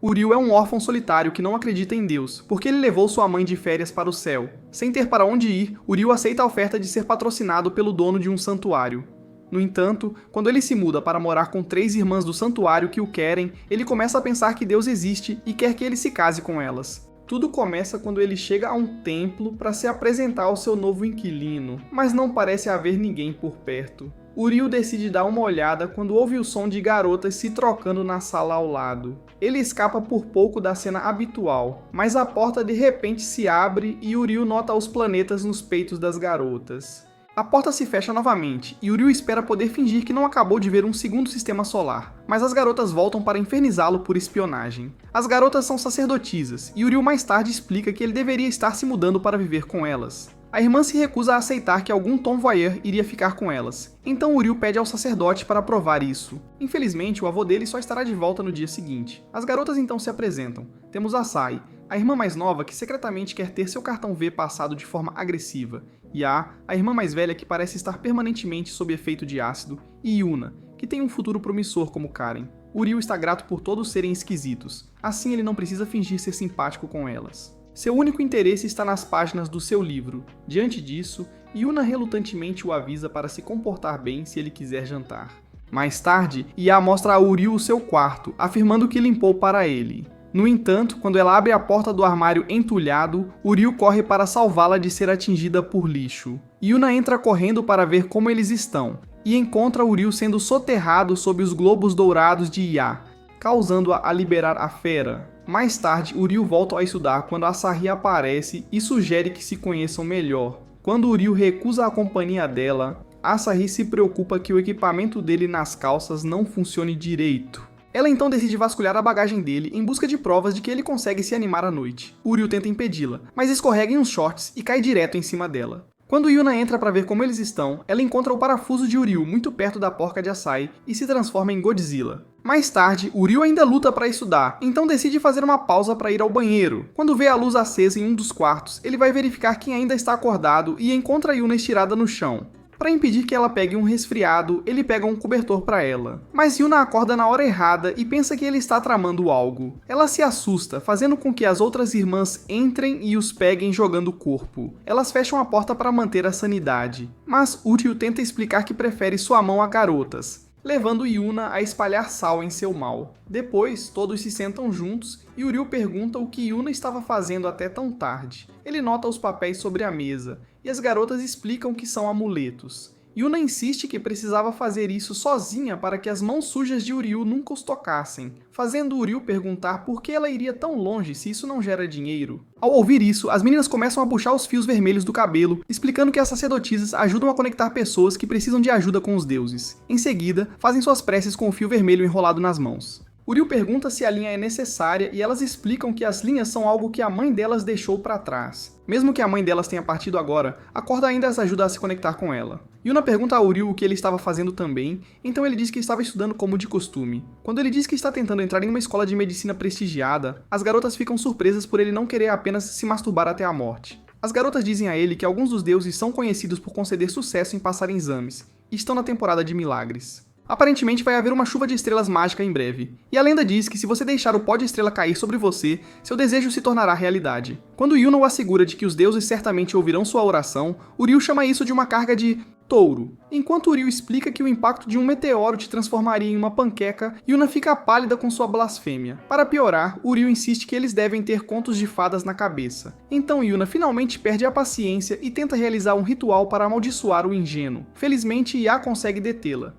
Uriel é um órfão solitário que não acredita em Deus, porque ele levou sua mãe de férias para o céu. Sem ter para onde ir, Uriel aceita a oferta de ser patrocinado pelo dono de um santuário. No entanto, quando ele se muda para morar com 3 irmãs do santuário que o querem, ele começa a pensar que Deus existe e quer que ele se case com elas. Tudo começa quando ele chega a um templo para se apresentar ao seu novo inquilino, mas não parece haver ninguém por perto. Uriel decide dar uma olhada quando ouve o som de garotas se trocando na sala ao lado. Ele escapa por pouco da cena habitual, mas a porta de repente se abre e Uriel nota os planetas nos peitos das garotas. A porta se fecha novamente, e Uriel espera poder fingir que não acabou de ver um segundo sistema solar, mas as garotas voltam para infernizá-lo por espionagem. As garotas são sacerdotisas, e Uriel mais tarde explica que ele deveria estar se mudando para viver com elas. A irmã se recusa a aceitar que algum Tom Voyeur iria ficar com elas, então Uriel pede ao sacerdote para provar isso. Infelizmente, o avô dele só estará de volta no dia seguinte. As garotas então se apresentam. Temos a Sai, a irmã mais nova que secretamente quer ter seu cartão V passado de forma agressiva, e a irmã mais velha que parece estar permanentemente sob efeito de ácido, e Yuna, que tem um futuro promissor como Karen. Uriel está grato por todos serem esquisitos, assim ele não precisa fingir ser simpático com elas. Seu único interesse está nas páginas do seu livro. Diante disso, Yuna relutantemente o avisa para se comportar bem se ele quiser jantar. Mais tarde, Ia mostra a Uriel o seu quarto, afirmando que limpou para ele. No entanto, quando ela abre a porta do armário entulhado, Uriel corre para salvá-la de ser atingida por lixo. Yuna entra correndo para ver como eles estão, e encontra Uriel sendo soterrado sob os globos dourados de Ia, causando-a a liberar a fera. Mais tarde, Uriel volta a estudar quando Asahi aparece e sugere que se conheçam melhor. Quando Uriel recusa a companhia dela, Asahi se preocupa que o equipamento dele nas calças não funcione direito. Ela então decide vasculhar a bagagem dele em busca de provas de que ele consegue se animar à noite. Uriel tenta impedi-la, mas escorrega em uns shorts e cai direto em cima dela. Quando Yuna entra para ver como eles estão, ela encontra o parafuso de Uriel muito perto da porca de Asahi e se transforma em Godzilla. Mais tarde, Uriel ainda luta para estudar, então decide fazer uma pausa para ir ao banheiro. Quando vê a luz acesa em um dos quartos, ele vai verificar quem ainda está acordado e encontra Yuna estirada no chão. Para impedir que ela pegue um resfriado, ele pega um cobertor para ela. Mas Yuna acorda na hora errada e pensa que ele está tramando algo. Ela se assusta, fazendo com que as outras irmãs entrem e os peguem jogando o corpo. Elas fecham a porta para manter a sanidade. Mas Uriel tenta explicar que prefere sua mão a garotas, levando Yuna a espalhar sal em seu mal. Depois, todos se sentam juntos e Uriel pergunta o que Yuna estava fazendo até tão tarde. Ele nota os papéis sobre a mesa, e as garotas explicam que são amuletos. Yuna insiste que precisava fazer isso sozinha para que as mãos sujas de Uriel nunca os tocassem, fazendo Uriel perguntar por que ela iria tão longe se isso não gera dinheiro. Ao ouvir isso, as meninas começam a puxar os fios vermelhos do cabelo, explicando que as sacerdotisas ajudam a conectar pessoas que precisam de ajuda com os deuses. Em seguida, fazem suas preces com o fio vermelho enrolado nas mãos. Uriel pergunta se a linha é necessária e elas explicam que as linhas são algo que a mãe delas deixou para trás. Mesmo que a mãe delas tenha partido agora, a corda ainda as ajuda a se conectar com ela. Yuna pergunta a Uriel o que ele estava fazendo também, então ele diz que estava estudando como de costume. Quando ele diz que está tentando entrar em uma escola de medicina prestigiada, as garotas ficam surpresas por ele não querer apenas se masturbar até a morte. As garotas dizem a ele que alguns dos deuses são conhecidos por conceder sucesso em passar em exames, e estão na temporada de milagres. Aparentemente vai haver uma chuva de estrelas mágica em breve, e a lenda diz que se você deixar o pó de estrela cair sobre você, seu desejo se tornará realidade. Quando Yuna o assegura de que os deuses certamente ouvirão sua oração, Uriel chama isso de uma carga de touro. Enquanto Uriel explica que o impacto de um meteoro te transformaria em uma panqueca, Yuna fica pálida com sua blasfêmia. Para piorar, Uriel insiste que eles devem ter contos de fadas na cabeça. Então Yuna finalmente perde a paciência e tenta realizar um ritual para amaldiçoar o ingênuo. Felizmente, Ia consegue detê-la.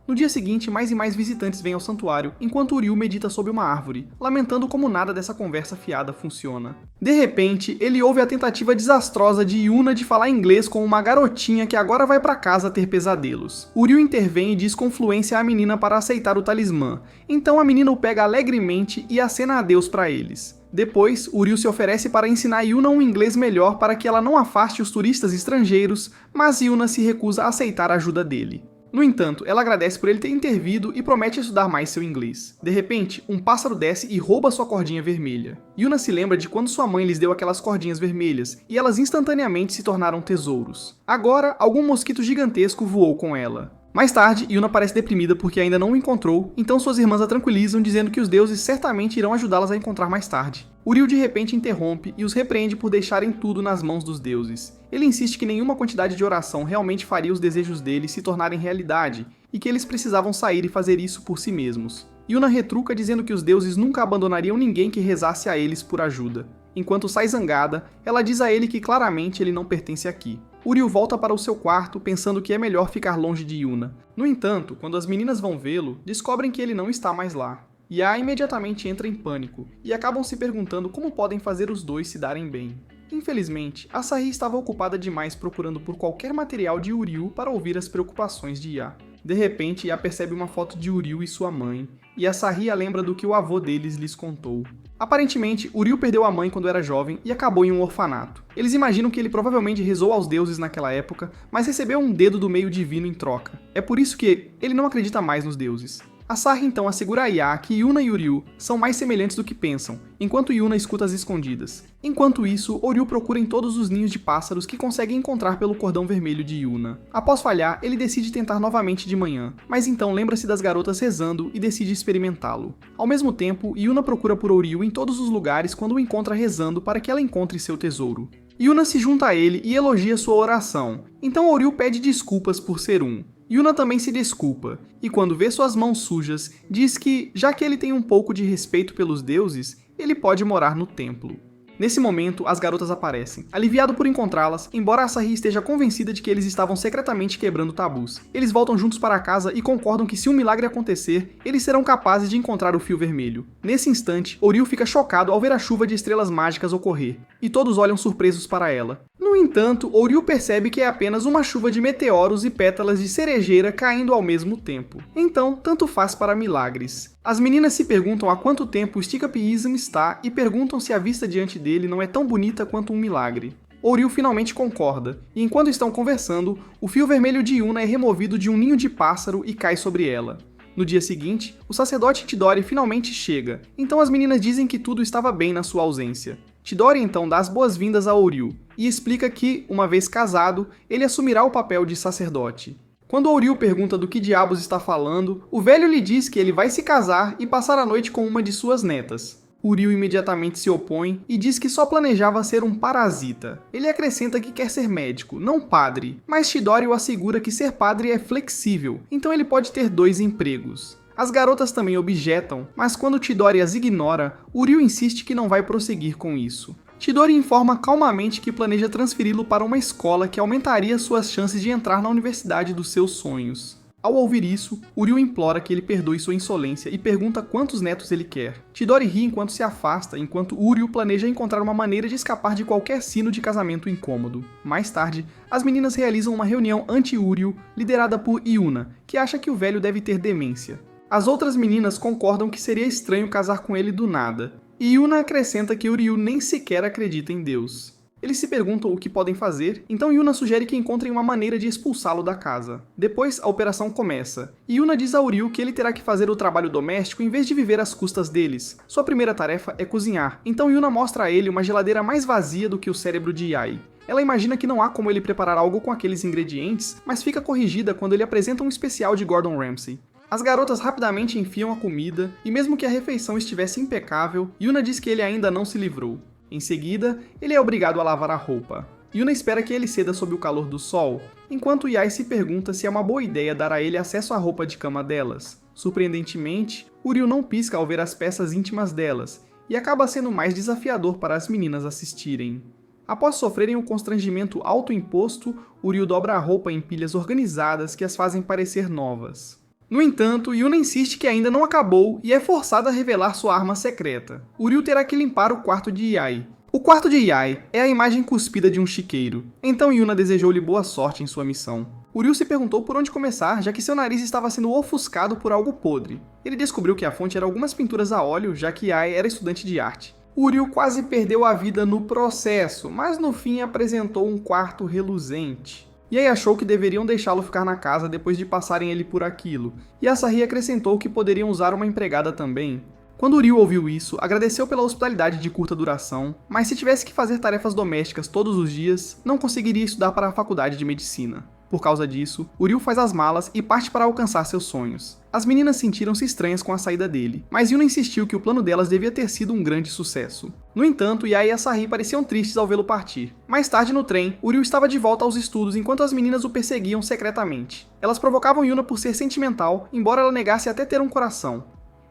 No dia seguinte, mais e mais visitantes vêm ao santuário, enquanto Uriel medita sob uma árvore, lamentando como nada dessa conversa fiada funciona. De repente, ele ouve a tentativa desastrosa de Yuna de falar inglês com uma garotinha que agora vai para casa ter pesadelos. Uriel intervém e diz com fluência à menina para aceitar o talismã, então a menina o pega alegremente e acena adeus para eles. Depois, Uriel se oferece para ensinar Yuna um inglês melhor para que ela não afaste os turistas estrangeiros, mas Yuna se recusa a aceitar a ajuda dele. No entanto, ela agradece por ele ter intervido e promete estudar mais seu inglês. De repente, um pássaro desce e rouba sua cordinha vermelha. Yuna se lembra de quando sua mãe lhes deu aquelas cordinhas vermelhas, e elas instantaneamente se tornaram tesouros. Agora, algum mosquito gigantesco voou com ela. Mais tarde, Yuna parece deprimida porque ainda não o encontrou, então suas irmãs a tranquilizam dizendo que os deuses certamente irão ajudá-las a encontrar mais tarde. Uriel de repente interrompe e os repreende por deixarem tudo nas mãos dos deuses. Ele insiste que nenhuma quantidade de oração realmente faria os desejos deles se tornarem realidade, e que eles precisavam sair e fazer isso por si mesmos. Yuna retruca dizendo que os deuses nunca abandonariam ninguém que rezasse a eles por ajuda. Enquanto sai zangada, ela diz a ele que claramente ele não pertence aqui. Uriel volta para o seu quarto pensando que é melhor ficar longe de Yuna. No entanto, quando as meninas vão vê-lo, descobrem que ele não está mais lá. Yae imediatamente entra em pânico, e acabam se perguntando como podem fazer os dois se darem bem. Infelizmente, Asahi estava ocupada demais procurando por qualquer material de Uriel para ouvir as preocupações de Yae. De repente, Yae percebe uma foto de Uriel e sua mãe, e Asahi a lembra do que o avô deles lhes contou. Aparentemente, Uriel perdeu a mãe quando era jovem e acabou em um orfanato. Eles imaginam que ele provavelmente rezou aos deuses naquela época, mas recebeu um dedo do meio divino em troca. É por isso que ele não acredita mais nos deuses. Asahi então assegura a Yae que Yuna e Uriel são mais semelhantes do que pensam, enquanto Yuna escuta às escondidas. Enquanto isso, Uriel procura em todos os ninhos de pássaros que consegue encontrar pelo cordão vermelho de Yuna. Após falhar, ele decide tentar novamente de manhã, mas então lembra-se das garotas rezando e decide experimentá-lo. Ao mesmo tempo, Yuna procura por Uriel em todos os lugares quando o encontra rezando para que ela encontre seu tesouro. Yuna se junta a ele e elogia sua oração, então Uriel pede desculpas por ser um. Yuna também se desculpa, e quando vê suas mãos sujas, diz que, já que ele tem um pouco de respeito pelos deuses, ele pode morar no templo. Nesse momento, as garotas aparecem, aliviado por encontrá-las, embora Asahi esteja convencida de que eles estavam secretamente quebrando tabus. Eles voltam juntos para casa e concordam que se um milagre acontecer, eles serão capazes de encontrar o fio vermelho. Nesse instante, Uriel fica chocado ao ver a chuva de estrelas mágicas ocorrer, e todos olham surpresos para ela. No entanto, Uriel percebe que é apenas uma chuva de meteoros e pétalas de cerejeira caindo ao mesmo tempo. Então, tanto faz para milagres. As meninas se perguntam há quanto tempo o Stick-Up-ism está e perguntam se a vista diante dele não é tão bonita quanto um milagre. Uriel finalmente concorda, e enquanto estão conversando, o fio vermelho de Yuna é removido de um ninho de pássaro e cai sobre ela. No dia seguinte, o sacerdote Chidori finalmente chega, então as meninas dizem que tudo estava bem na sua ausência. Chidori então dá as boas-vindas a Uriel, e explica que, uma vez casado, ele assumirá o papel de sacerdote. Quando Uriel pergunta do que diabos está falando, o velho lhe diz que ele vai se casar e passar a noite com uma de suas netas. Uriel imediatamente se opõe e diz que só planejava ser um parasita. Ele acrescenta que quer ser médico, não padre, mas Chidori o assegura que ser padre é flexível, então ele pode ter 2 empregos. As garotas também objetam, mas quando Chidori as ignora, Uriel insiste que não vai prosseguir com isso. Chidori informa calmamente que planeja transferi-lo para uma escola que aumentaria suas chances de entrar na universidade dos seus sonhos. Ao ouvir isso, Uriel implora que ele perdoe sua insolência e pergunta quantos netos ele quer. Chidori ri enquanto se afasta, enquanto Uriel planeja encontrar uma maneira de escapar de qualquer sino de casamento incômodo. Mais tarde, as meninas realizam uma reunião anti-Uriel, liderada por Yuna, que acha que o velho deve ter demência. As outras meninas concordam que seria estranho casar com ele do nada, e Yuna acrescenta que Uriel nem sequer acredita em Deus. Eles se perguntam o que podem fazer, então Yuna sugere que encontrem uma maneira de expulsá-lo da casa. Depois, a operação começa, e Yuna diz a Uriel que ele terá que fazer o trabalho doméstico em vez de viver às custas deles. Sua primeira tarefa é cozinhar, então Yuna mostra a ele uma geladeira mais vazia do que o cérebro de Yae. Ela imagina que não há como ele preparar algo com aqueles ingredientes, mas fica corrigida quando ele apresenta um especial de Gordon Ramsay. As garotas rapidamente enfiam a comida, e mesmo que a refeição estivesse impecável, Yuna diz que ele ainda não se livrou. Em seguida, ele é obrigado a lavar a roupa. Yuna espera que ele ceda sob o calor do sol, enquanto Yae se pergunta se é uma boa ideia dar a ele acesso à roupa de cama delas. Surpreendentemente, Uriel não pisca ao ver as peças íntimas delas, e acaba sendo mais desafiador para as meninas assistirem. Após sofrerem um constrangimento autoimposto, Uriel dobra a roupa em pilhas organizadas que as fazem parecer novas. No entanto, Yuna insiste que ainda não acabou e é forçada a revelar sua arma secreta. Uriel terá que limpar o quarto de Yae. O quarto de Yae é a imagem cuspida de um chiqueiro, então Yuna desejou-lhe boa sorte em sua missão. Uriel se perguntou por onde começar, já que seu nariz estava sendo ofuscado por algo podre. Ele descobriu que a fonte era algumas pinturas a óleo, já que Yae era estudante de arte. Uriel quase perdeu a vida no processo, mas no fim apresentou um quarto reluzente. Yae achou que deveriam deixá-lo ficar na casa depois de passarem ele por aquilo, e Asahi acrescentou que poderiam usar uma empregada também. Quando Uriel ouviu isso, agradeceu pela hospitalidade de curta duração, mas se tivesse que fazer tarefas domésticas todos os dias, não conseguiria estudar para a faculdade de medicina. Por causa disso, Uriu faz as malas e parte para alcançar seus sonhos. As meninas sentiram-se estranhas com a saída dele, mas Yuna insistiu que o plano delas devia ter sido um grande sucesso. No entanto, Yae e Asahi pareciam tristes ao vê-lo partir. Mais tarde no trem, Uriu estava de volta aos estudos enquanto as meninas o perseguiam secretamente. Elas provocavam Yuna por ser sentimental, embora ela negasse até ter um coração.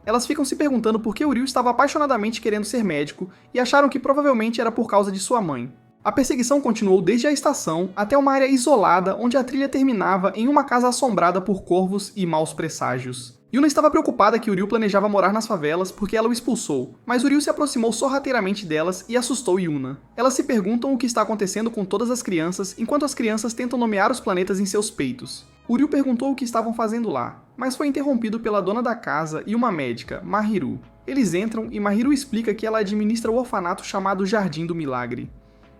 Elas ficam se perguntando por que Uriu estava apaixonadamente querendo ser médico e acharam que provavelmente era por causa de sua mãe. A perseguição continuou desde a estação até uma área isolada onde a trilha terminava em uma casa assombrada por corvos e maus presságios. Yuna estava preocupada que Uriu planejava morar nas favelas porque ela o expulsou, mas Uriu se aproximou sorrateiramente delas e assustou Yuna. Elas se perguntam o que está acontecendo com todas as crianças enquanto as crianças tentam nomear os planetas em seus peitos. Uriu perguntou o que estavam fazendo lá, mas foi interrompido pela dona da casa e uma médica, Mahiru. Eles entram e Mahiru explica que ela administra o orfanato chamado Jardim do Milagre.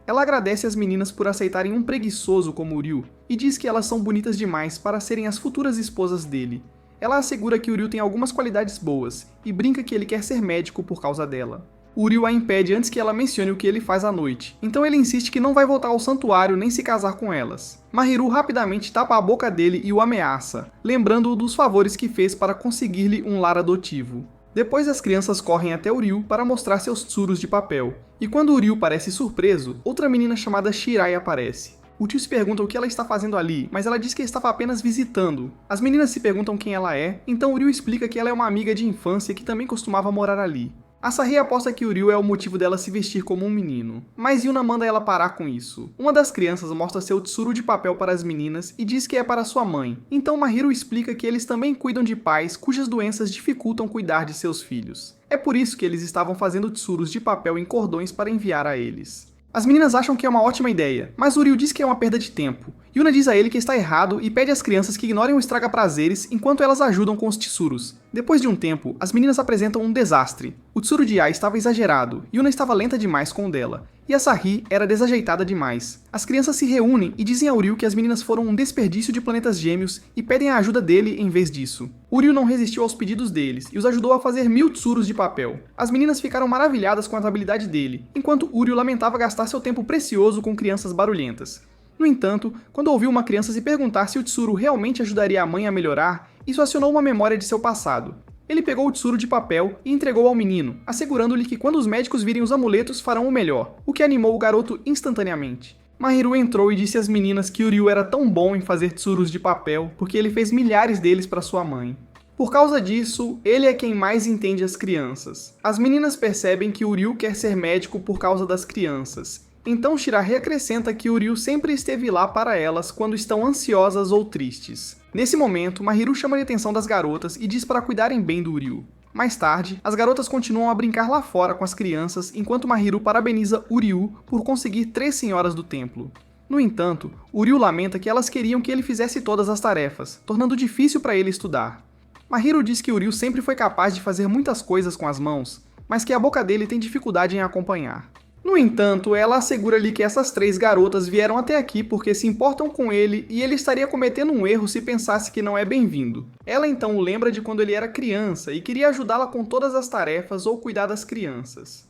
Ela agradece às meninas por aceitarem um preguiçoso como Uriu e diz que elas são bonitas demais para serem as futuras esposas dele. Ela assegura que Uriu tem algumas qualidades boas e brinca que ele quer ser médico por causa dela. Uriu a impede antes que ela mencione o que ele faz à noite, então ele insiste que não vai voltar ao santuário nem se casar com elas. Mahiru rapidamente tapa a boca dele e o ameaça, lembrando-o dos favores que fez para conseguir-lhe um lar adotivo. Depois as crianças correm até Uriu para mostrar seus tsuros de papel, e quando Uriu parece surpreso, outra menina chamada Shirai aparece. O tio se pergunta o que ela está fazendo ali, mas ela diz que estava apenas visitando. As meninas se perguntam quem ela é, então Uriu explica que ela é uma amiga de infância que também costumava morar ali. Asahi aposta que Uriu é o motivo dela se vestir como um menino, mas Yuna manda ela parar com isso. Uma das crianças mostra seu tsuru de papel para as meninas e diz que é para sua mãe, então Mahiru explica que eles também cuidam de pais cujas doenças dificultam cuidar de seus filhos. É por isso que eles estavam fazendo tsurus de papel em cordões para enviar a eles. As meninas acham que é uma ótima ideia, mas Uriu diz que é uma perda de tempo. Yuna diz a ele que está errado e pede às crianças que ignorem o estraga-prazeres enquanto elas ajudam com os tsurus. Depois de um tempo, as meninas apresentam um desastre. O tsuru de Ai estava exagerado, Yuna estava lenta demais com o dela, e Asahi era desajeitada demais. As crianças se reúnem e dizem a Uriu que as meninas foram um desperdício de planetas gêmeos e pedem a ajuda dele em vez disso. Uriu não resistiu aos pedidos deles e os ajudou a fazer 1000 tsurus de papel. As meninas ficaram maravilhadas com a habilidade dele, enquanto Uriu lamentava gastar seu tempo precioso com crianças barulhentas. No entanto, quando ouviu uma criança se perguntar se o tsuru realmente ajudaria a mãe a melhorar, isso acionou uma memória de seu passado. Ele pegou o tsuru de papel e entregou ao menino, assegurando-lhe que quando os médicos virem os amuletos farão o melhor, o que animou o garoto instantaneamente. Mahiru entrou e disse às meninas que Uriu era tão bom em fazer tsurus de papel porque ele fez milhares deles para sua mãe. Por causa disso, ele é quem mais entende as crianças. As meninas percebem que Uriu quer ser médico por causa das crianças. Então Shirahi acrescenta que Uriu sempre esteve lá para elas quando estão ansiosas ou tristes. Nesse momento, Mahiru chama a atenção das garotas e diz para cuidarem bem do Uriu. Mais tarde, as garotas continuam a brincar lá fora com as crianças enquanto Mahiru parabeniza Uriu por conseguir 3 senhoras do templo. No entanto, Uriu lamenta que elas queriam que ele fizesse todas as tarefas, tornando difícil para ele estudar. Mahiru diz que Uriu sempre foi capaz de fazer muitas coisas com as mãos, mas que a boca dele tem dificuldade em acompanhar. No entanto, ela assegura-lhe que essas 3 garotas vieram até aqui porque se importam com ele e ele estaria cometendo um erro se pensasse que não é bem-vindo. Ela então o lembra de quando ele era criança e queria ajudá-la com todas as tarefas ou cuidar das crianças.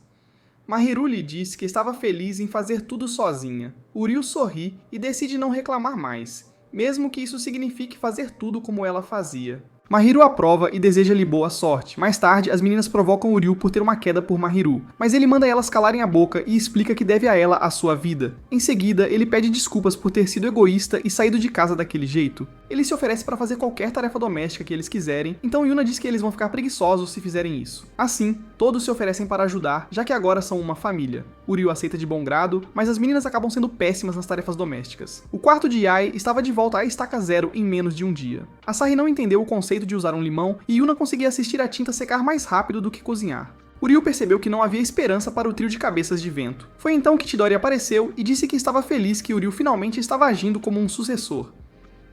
Mahiru lhe diz que estava feliz em fazer tudo sozinha. Uriu sorri e decide não reclamar mais, mesmo que isso signifique fazer tudo como ela fazia. Mahiru aprova e deseja-lhe boa sorte. Mais tarde, as meninas provocam Uriu por ter uma queda por Mahiru, mas ele manda elas calarem a boca e explica que deve a ela a sua vida. Em seguida, ele pede desculpas por ter sido egoísta e saído de casa daquele jeito. Ele se oferece para fazer qualquer tarefa doméstica que eles quiserem, então Yuna diz que eles vão ficar preguiçosos se fizerem isso. Assim, todos se oferecem para ajudar, já que agora são uma família. Uriu aceita de bom grado, mas as meninas acabam sendo péssimas nas tarefas domésticas. O quarto de Yae estava de volta à estaca zero em menos de um dia. Asahi não entendeu o conceito de usar um limão e Yuna conseguia assistir a tinta secar mais rápido do que cozinhar. Uriu percebeu que não havia esperança para o trio de cabeças de vento. Foi então que Chidori apareceu e disse que estava feliz que Uriu finalmente estava agindo como um sucessor.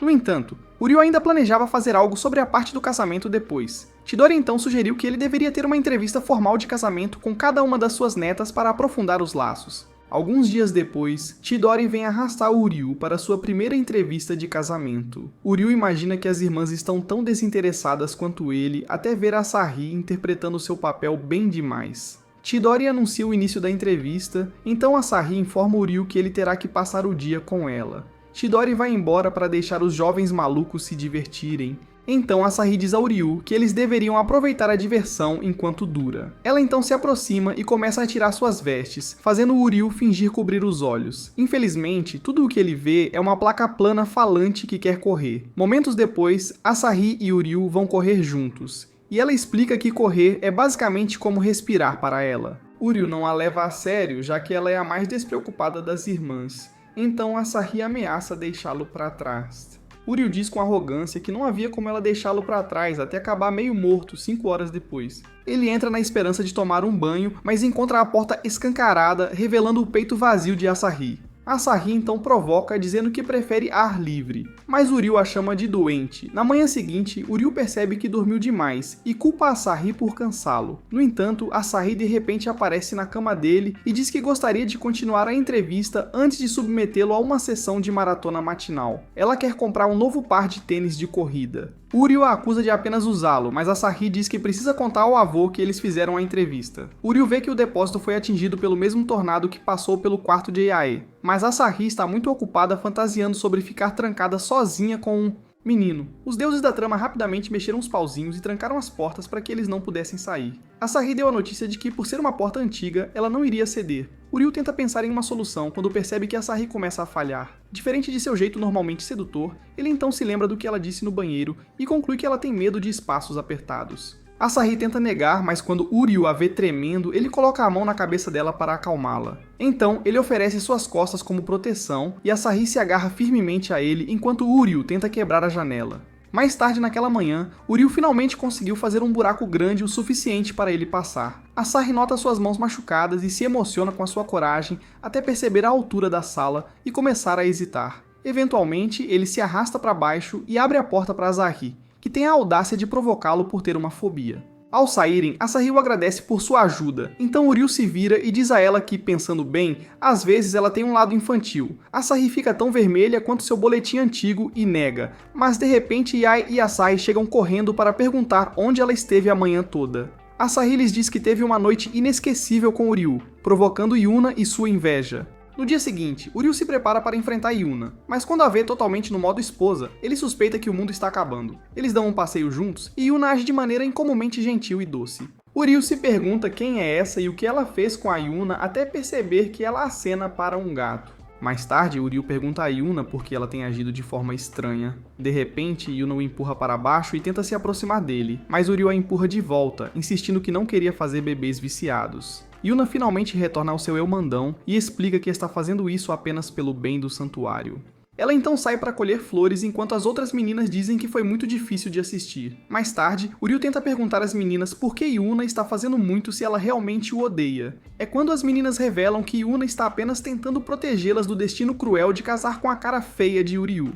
No entanto, Uriu ainda planejava fazer algo sobre a parte do casamento depois. Chidori então sugeriu que ele deveria ter uma entrevista formal de casamento com cada uma das suas netas para aprofundar os laços. Alguns dias depois, Chidori vem arrastar Uriu para sua primeira entrevista de casamento. Uriu imagina que as irmãs estão tão desinteressadas quanto ele até ver Asahi interpretando seu papel bem demais. Chidori anuncia o início da entrevista, então Asahi informa Uriu que ele terá que passar o dia com ela. Chidori vai embora para deixar os jovens malucos se divertirem. Então Asahi diz ao Ryu que eles deveriam aproveitar a diversão enquanto dura. Ela então se aproxima e começa a tirar suas vestes, fazendo o Ryu fingir cobrir os olhos. Infelizmente, tudo o que ele vê é uma placa plana falante que quer correr. Momentos depois, Asahi e o Ryu vão correr juntos. E ela explica que correr é basicamente como respirar para ela. O Ryu não a leva a sério, já que ela é a mais despreocupada das irmãs. Então Asahi ameaça deixá-lo para trás. O Ryu diz com arrogância que não havia como ela deixá-lo para trás até acabar meio morto 5 horas depois. Ele entra na esperança de tomar um banho, mas encontra a porta escancarada, revelando o peito vazio de Asahi. Asahi então provoca dizendo que prefere ar livre, mas o Ryu a chama de doente. Na manhã seguinte, o Ryu percebe que dormiu demais e culpa Asahi por cansá-lo. No entanto, Asahi de repente aparece na cama dele e diz que gostaria de continuar a entrevista antes de submetê-lo a uma sessão de maratona matinal. Ela quer comprar um novo par de tênis de corrida. O Ryu a acusa de apenas usá-lo, mas Asahi diz que precisa contar ao avô que eles fizeram a entrevista. O Ryu vê que o depósito foi atingido pelo mesmo tornado que passou pelo quarto de Yae, mas Asahi está muito ocupada fantasiando sobre ficar trancada sozinha com um menino. Os deuses da trama rapidamente mexeram os pauzinhos e trancaram as portas para que eles não pudessem sair. Asahi deu a notícia de que, por ser uma porta antiga, ela não iria ceder. O Ryu tenta pensar em uma solução quando percebe que Asahi começa a falhar. Diferente de seu jeito normalmente sedutor, ele então se lembra do que ela disse no banheiro e conclui que ela tem medo de espaços apertados. Asahi tenta negar, mas quando Ryu a vê tremendo, ele coloca a mão na cabeça dela para acalmá-la. Então, ele oferece suas costas como proteção e Asahi se agarra firmemente a ele enquanto Ryu tenta quebrar a janela. Mais tarde naquela manhã, Ryu finalmente conseguiu fazer um buraco grande o suficiente para ele passar. Asahi nota suas mãos machucadas e se emociona com a sua coragem até perceber a altura da sala e começar a hesitar. Eventualmente, ele se arrasta para baixo e abre a porta para Asahi, que tem a audácia de provocá-lo por ter uma fobia. Ao saírem, Asahi o agradece por sua ajuda, então Ryu se vira e diz a ela que, pensando bem, às vezes ela tem um lado infantil. Asahi fica tão vermelha quanto seu boletim antigo e nega, mas de repente Yae e Asahi chegam correndo para perguntar onde ela esteve a manhã toda. Asahi lhes diz que teve uma noite inesquecível com Ryu, provocando Yuna e sua inveja. No dia seguinte, Ryu se prepara para enfrentar Yuna, mas quando a vê totalmente no modo esposa, ele suspeita que o mundo está acabando. Eles dão um passeio juntos e Yuna age de maneira incomumente gentil e doce. Ryu se pergunta quem é essa e o que ela fez com a Yuna até perceber que ela acena para um gato. Mais tarde, Ryu pergunta a Yuna por que ela tem agido de forma estranha. De repente, Yuna o empurra para baixo e tenta se aproximar dele, mas Ryu a empurra de volta, insistindo que não queria fazer bebês viciados. Yuna finalmente retorna ao seu eu mandão e explica que está fazendo isso apenas pelo bem do santuário. Ela então sai para colher flores enquanto as outras meninas dizem que foi muito difícil de assistir. Mais tarde, Ryu tenta perguntar às meninas por que Yuna está fazendo muito se ela realmente o odeia. É quando as meninas revelam que Yuna está apenas tentando protegê-las do destino cruel de casar com a cara feia de Ryu.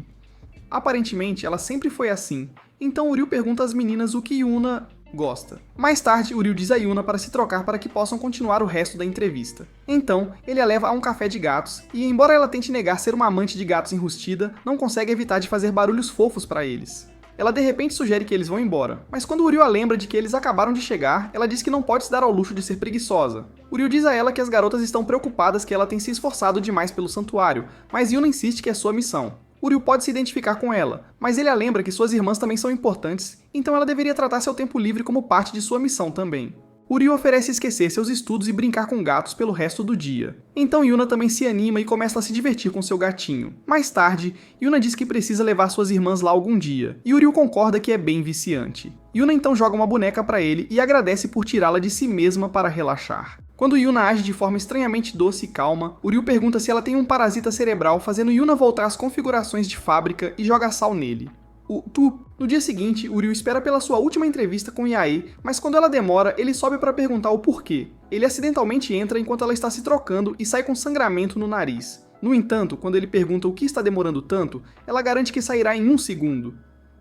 Aparentemente, ela sempre foi assim. Então Ryu pergunta às meninas o que Yuna gosta. Mais tarde, Ryu diz a Yuna para se trocar para que possam continuar o resto da entrevista. Então, ele a leva a um café de gatos, e embora ela tente negar ser uma amante de gatos enrustida, não consegue evitar de fazer barulhos fofos para eles. Ela de repente sugere que eles vão embora, mas quando Ryu a lembra de que eles acabaram de chegar, ela diz que não pode se dar ao luxo de ser preguiçosa. Ryu diz a ela que as garotas estão preocupadas que ela tem se esforçado demais pelo santuário, mas Yuna insiste que é sua missão. Ryu pode se identificar com ela, mas ele a lembra que suas irmãs também são importantes, então ela deveria tratar seu tempo livre como parte de sua missão também. Ryu oferece esquecer seus estudos e brincar com gatos pelo resto do dia. Então Yuna também se anima e começa a se divertir com seu gatinho. Mais tarde, Yuna diz que precisa levar suas irmãs lá algum dia, e Ryu concorda que é bem viciante. Yuna então joga uma boneca para ele e agradece por tirá-la de si mesma para relaxar. Quando Yuna age de forma estranhamente doce e calma, Ryu pergunta se ela tem um parasita cerebral, fazendo Yuna voltar às configurações de fábrica e joga sal nele. No dia seguinte, Ryu espera pela sua última entrevista com Yae, mas quando ela demora, ele sobe para perguntar o porquê. Ele acidentalmente entra enquanto ela está se trocando e sai com sangramento no nariz. No entanto, quando ele pergunta o que está demorando tanto, ela garante que sairá em 1 segundo.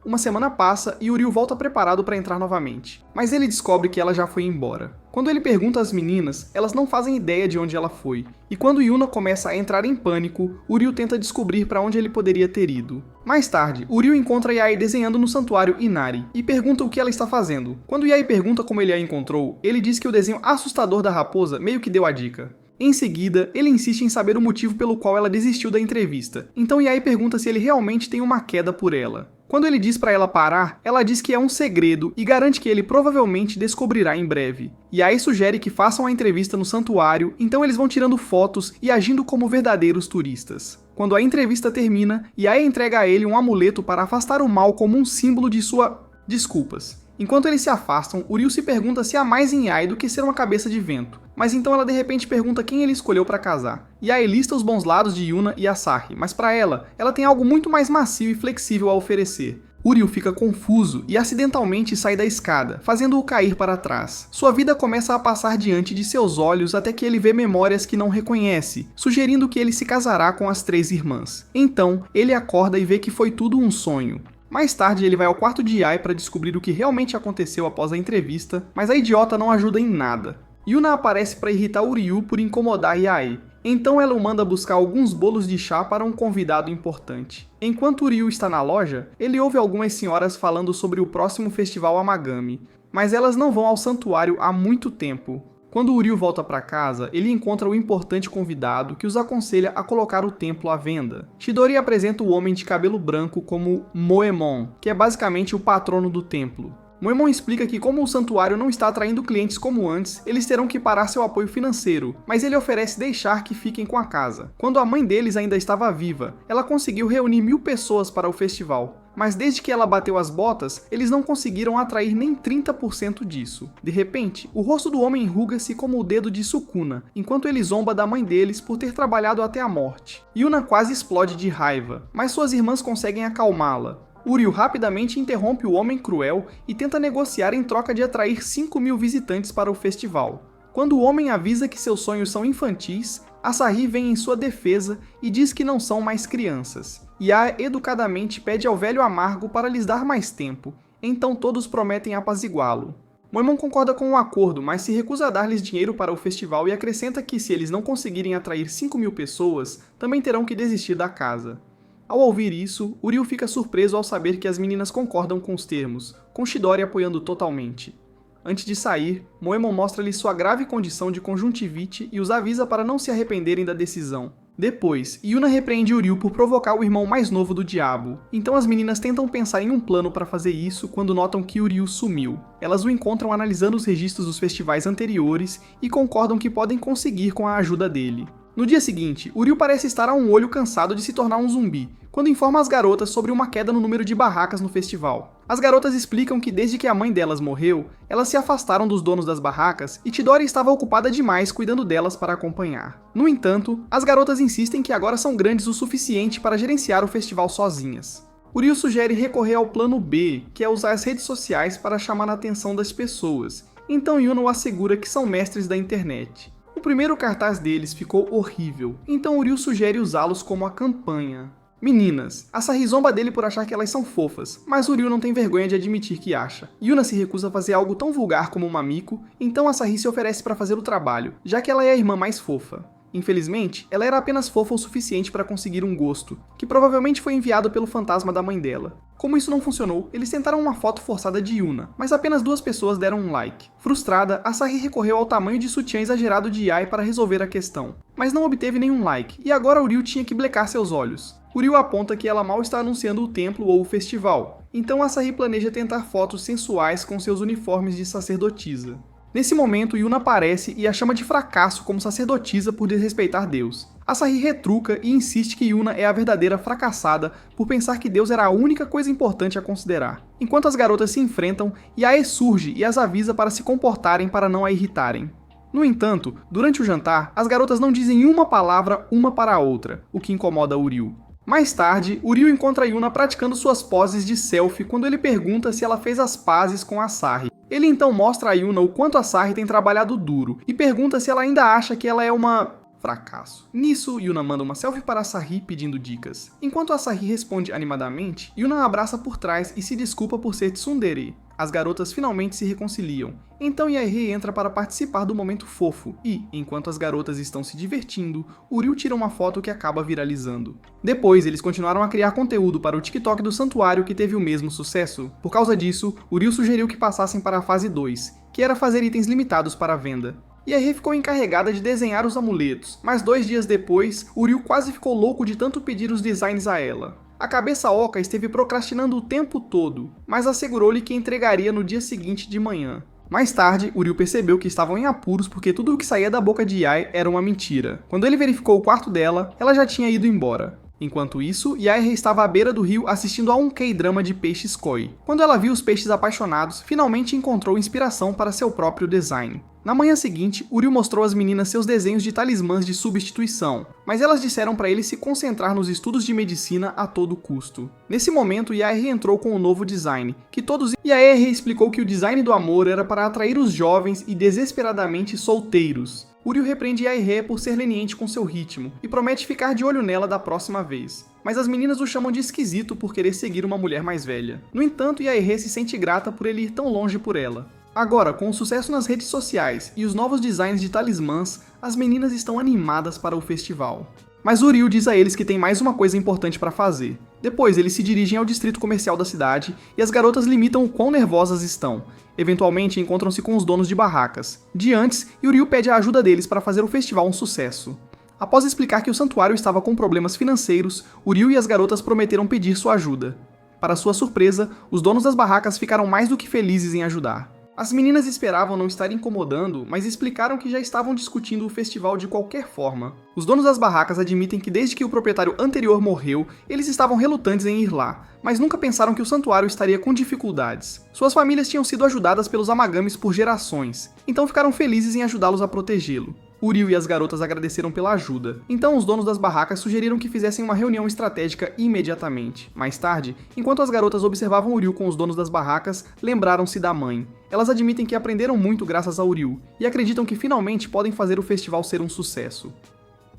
Uma semana passa e Ryu volta preparado para entrar novamente, mas ele descobre que ela já foi embora. Quando ele pergunta às meninas, elas não fazem ideia de onde ela foi, e quando Yuna começa a entrar em pânico, Ryu tenta descobrir para onde ele poderia ter ido. Mais tarde, Ryu encontra Yae desenhando no santuário Inari, e pergunta o que ela está fazendo. Quando Yae pergunta como ele a encontrou, ele diz que o desenho assustador da raposa meio que deu a dica. Em seguida, ele insiste em saber o motivo pelo qual ela desistiu da entrevista. Então Yae pergunta se ele realmente tem uma queda por ela. Quando ele diz para ela parar, ela diz que é um segredo e garante que ele provavelmente descobrirá em breve. Yae sugere que façam a entrevista no santuário, então eles vão tirando fotos e agindo como verdadeiros turistas. Quando a entrevista termina, Yae entrega a ele um amuleto para afastar o mal como um símbolo de sua... desculpas. Enquanto eles se afastam, Uriel se pergunta se há mais em Yae do que ser uma cabeça de vento. Mas então ela de repente pergunta quem ele escolheu para casar. Yae lista os bons lados de Yuna e Asahi, mas para ela tem algo muito mais macio e flexível a oferecer. Uriel fica confuso e acidentalmente sai da escada, fazendo-o cair para trás. Sua vida começa a passar diante de seus olhos até que ele vê memórias que não reconhece, sugerindo que ele se casará com as 3 irmãs. Então, ele acorda e vê que foi tudo um sonho. Mais tarde, ele vai ao quarto de Yae para descobrir o que realmente aconteceu após a entrevista, mas a idiota não ajuda em nada. Yuna aparece para irritar Uriel por incomodar Yae. Então ela o manda buscar alguns bolos de chá para um convidado importante. Enquanto Uriel está na loja, ele ouve algumas senhoras falando sobre o próximo festival Amagami, mas elas não vão ao santuário há muito tempo. Quando Uriel volta para casa, ele encontra o importante convidado que os aconselha a colocar o templo à venda. Chidori apresenta o homem de cabelo branco como Moemon, que é basicamente o patrono do templo. Moemon explica que como o santuário não está atraindo clientes como antes, eles terão que parar seu apoio financeiro, mas ele oferece deixar que fiquem com a casa. Quando a mãe deles ainda estava viva, ela conseguiu reunir 1000 pessoas para o festival. Mas desde que ela bateu as botas, eles não conseguiram atrair nem 30% disso. De repente, o rosto do homem enruga-se como o dedo de Sukuna, enquanto ele zomba da mãe deles por ter trabalhado até a morte. Yuna quase explode de raiva, mas suas irmãs conseguem acalmá-la. Uriel rapidamente interrompe o homem cruel e tenta negociar em troca de atrair 5.000 visitantes para o festival. Quando o homem avisa que seus sonhos são infantis, Asahi vem em sua defesa e diz que não são mais crianças. Yae educadamente pede ao velho amargo para lhes dar mais tempo, então todos prometem apaziguá-lo. Moemon concorda com o acordo, mas se recusa a dar-lhes dinheiro para o festival e acrescenta que se eles não conseguirem atrair 5.000 pessoas, também terão que desistir da casa. Ao ouvir isso, Uriel fica surpreso ao saber que as meninas concordam com os termos, com Chidori apoiando totalmente. Antes de sair, Moemon mostra-lhes sua grave condição de conjuntivite e os avisa para não se arrependerem da decisão. Depois, Yuna repreende Uriel por provocar o irmão mais novo do diabo, então as meninas tentam pensar em um plano para fazer isso quando notam que Uriel sumiu. Elas o encontram analisando os registros dos festivais anteriores e concordam que podem conseguir com a ajuda dele. No dia seguinte, Uriel parece estar a um olho cansado de se tornar um zumbi, quando informa as garotas sobre uma queda no número de barracas no festival. As garotas explicam que desde que a mãe delas morreu, elas se afastaram dos donos das barracas e Chidori estava ocupada demais cuidando delas para acompanhar. No entanto, as garotas insistem que agora são grandes o suficiente para gerenciar o festival sozinhas. Uriel sugere recorrer ao plano B, que é usar as redes sociais para chamar a atenção das pessoas, então Yuna o assegura que são mestres da internet. O primeiro cartaz deles ficou horrível, então Uriel sugere usá-los como a campanha. Meninas, Asahi zomba dele por achar que elas são fofas, mas Uriel não tem vergonha de admitir que acha. Yuna se recusa a fazer algo tão vulgar como uma mico, então Asahi se oferece para fazer o trabalho, já que ela é a irmã mais fofa. Infelizmente, ela era apenas fofa o suficiente para conseguir um gosto, que provavelmente foi enviado pelo fantasma da mãe dela. Como isso não funcionou, eles tentaram uma foto forçada de Yuna, mas apenas 2 pessoas deram um like. Frustrada, Asahi recorreu ao tamanho de sutiã exagerado de Yae para resolver a questão, mas não obteve nenhum like, e agora Uriel tinha que blecar seus olhos. Uriel aponta que ela mal está anunciando o templo ou o festival, então Asahi planeja tentar fotos sensuais com seus uniformes de sacerdotisa. Nesse momento, Yuna aparece e a chama de fracasso como sacerdotisa por desrespeitar Deus. Asahi retruca e insiste que Yuna é a verdadeira fracassada por pensar que Deus era a única coisa importante a considerar. Enquanto as garotas se enfrentam, Yae surge e as avisa para se comportarem para não a irritarem. No entanto, durante o jantar, as garotas não dizem uma palavra uma para a outra, o que incomoda Uriel. Mais tarde, Uriel encontra Yuna praticando suas poses de selfie quando ele pergunta se ela fez as pazes com Asahi. Ele então mostra a Yuna o quanto Asahi tem trabalhado duro e pergunta se ela ainda acha que ela é uma... fracasso. Nisso, Yuna manda uma selfie para Asahi pedindo dicas. Enquanto Asahi responde animadamente, Yuna a abraça por trás e se desculpa por ser tsundere. As garotas finalmente se reconciliam. Então Yae entra para participar do momento fofo e, enquanto as garotas estão se divertindo, Uriel tira uma foto que acaba viralizando. Depois, eles continuaram a criar conteúdo para o TikTok do santuário que teve o mesmo sucesso. Por causa disso, Uriel sugeriu que passassem para a fase 2, que era fazer itens limitados para venda. Yair ficou encarregada de desenhar os amuletos, mas 2 dias depois, Uriel quase ficou louco de tanto pedir os designs a ela. A cabeça oca esteve procrastinando o tempo todo, mas assegurou-lhe que entregaria no dia seguinte de manhã. Mais tarde, Uriel percebeu que estavam em apuros porque tudo o que saía da boca de Yair era uma mentira. Quando ele verificou o quarto dela, ela já tinha ido embora. Enquanto isso, Yair estava à beira do rio assistindo a um K-drama de peixes koi. Quando ela viu os peixes apaixonados, finalmente encontrou inspiração para seu próprio design. Na manhã seguinte, Uriel mostrou às meninas seus desenhos de talismãs de substituição, mas elas disseram para ele se concentrar nos estudos de medicina a todo custo. Nesse momento, Yair entrou com um novo design, que todos... Yair explicou que o design do amor era para atrair os jovens e desesperadamente solteiros. Uriel repreende Yair por ser leniente com seu ritmo e promete ficar de olho nela da próxima vez. Mas as meninas o chamam de esquisito por querer seguir uma mulher mais velha. No entanto, Yair se sente grata por ele ir tão longe por ela. Agora, com o sucesso nas redes sociais e os novos designs de talismãs, as meninas estão animadas para o festival. Mas Uriel diz a eles que tem mais uma coisa importante para fazer. Depois, eles se dirigem ao distrito comercial da cidade e as garotas limitam o quão nervosas estão. Eventualmente, encontram-se com os donos de barracas. De antes, Uriel pede a ajuda deles para fazer o festival um sucesso. Após explicar que o santuário estava com problemas financeiros, Uriel e as garotas prometeram pedir sua ajuda. Para sua surpresa, os donos das barracas ficaram mais do que felizes em ajudar. As meninas esperavam não estar incomodando, mas explicaram que já estavam discutindo o festival de qualquer forma. Os donos das barracas admitem que desde que o proprietário anterior morreu, eles estavam relutantes em ir lá, mas nunca pensaram que o santuário estaria com dificuldades. Suas famílias tinham sido ajudadas pelos Amagamis por gerações, então ficaram felizes em ajudá-los a protegê-lo. Uriel e as garotas agradeceram pela ajuda, então os donos das barracas sugeriram que fizessem uma reunião estratégica imediatamente. Mais tarde, enquanto as garotas observavam Uriel com os donos das barracas, lembraram-se da mãe. Elas admitem que aprenderam muito graças a Uriel, e acreditam que finalmente podem fazer o festival ser um sucesso.